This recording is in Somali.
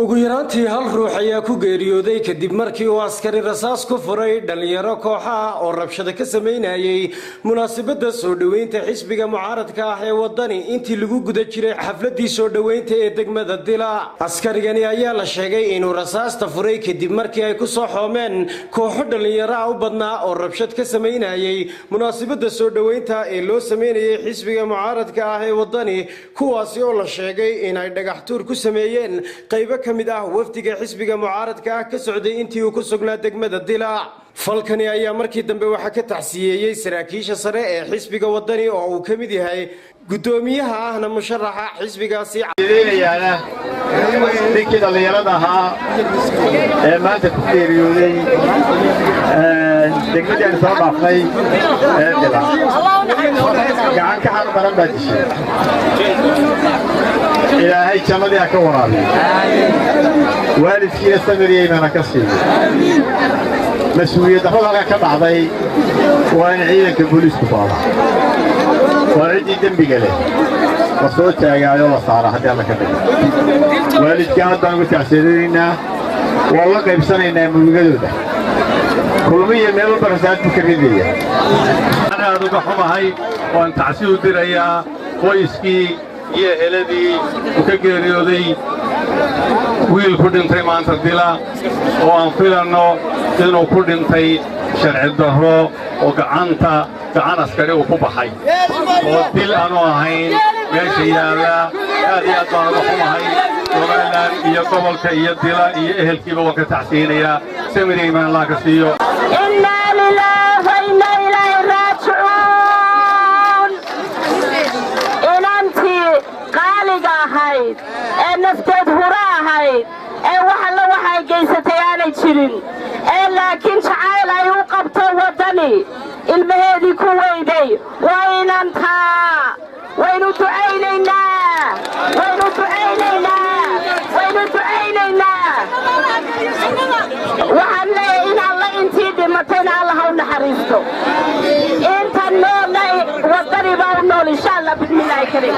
ugu yaraantii hal ruux ayaa ku geeriyooday kadib markii uu askari rasaas ku furay dhalinyaro kooxaha oo rabshado ka sameynayay munaasabada soo dhaweynta xisbiga mucaaradka ah ee Waddani intii lagu guda jiray xafladii soo dhaweynta ee Degmada Dila. Askarigani ayaa la sheegay inuu rasaasta furay kadib markii ay ku soo xoomeen kooxo dhalinyaro u badnaa oo rabshad ka sameynayay munaasabada soo dhaweynta ee loo sameeyay xisbiga mucaaradka ah ee Waddani, kuwaasi oo la sheegay in ay dhagax tuur ku sameeyeen qaybo kamid ah wafdiga xisbiga mucaaradka ah ka socday intii uu ku sugnaa Degmada Dila. falkani ayaa markii dambe waxa ka taxsiyeeyay saraakiisha sare ee xisbiga Waddani oo uu kamid yahay gudoomiyaha ahna musharaxa xisbigaasi idiinayana ninkii dhalinyarada ahaa ee maanta ku geeriyooday degmadii aan soo dhaafnay ee Dila gacan ka xaq daran baa dishay. ilaahay jannadii ha ka waraabiyo, waalidkiina samiriyayna ka siiyo. مسؤولية هذا كبعضي وأنا عينك البوليس كبارة وعندي دم بقلة وصوت يا الله صار حتى الله كبير والد كانت ضربة تعسيرنا والله قيب سنة من الجدودة كل مية من البرسات مكردية. أنا أدوك حماهي وأن تعسير دريا ويسكي يا هلدي وكجريودي ويل كودن تريمان تدلا وأن فيلانو إنه كودن تي شرع الظهر وقعنتا قعنا سكري وكوبحي ودل أنا هين ماشي يا هذه أطار بحماهي وقال يا قبل كي يدلا يأهل كيف وقت تعسين يا سمري من الله كسيو. إنا لله وإنا إليه راجعون. إن أنت قالقة هاي نفتد هراء هاي وحلا وحي جيستي أنا تشرين لكن شعائل يوقبت وطني المهدي كويدي وين أنت وين تعينينا وين تعينينا وين تعينينا وحلا إن الله انتي دمتين الله ونحرسته انت النور وطني باو النور إن شاء الله بسم الله الكريم.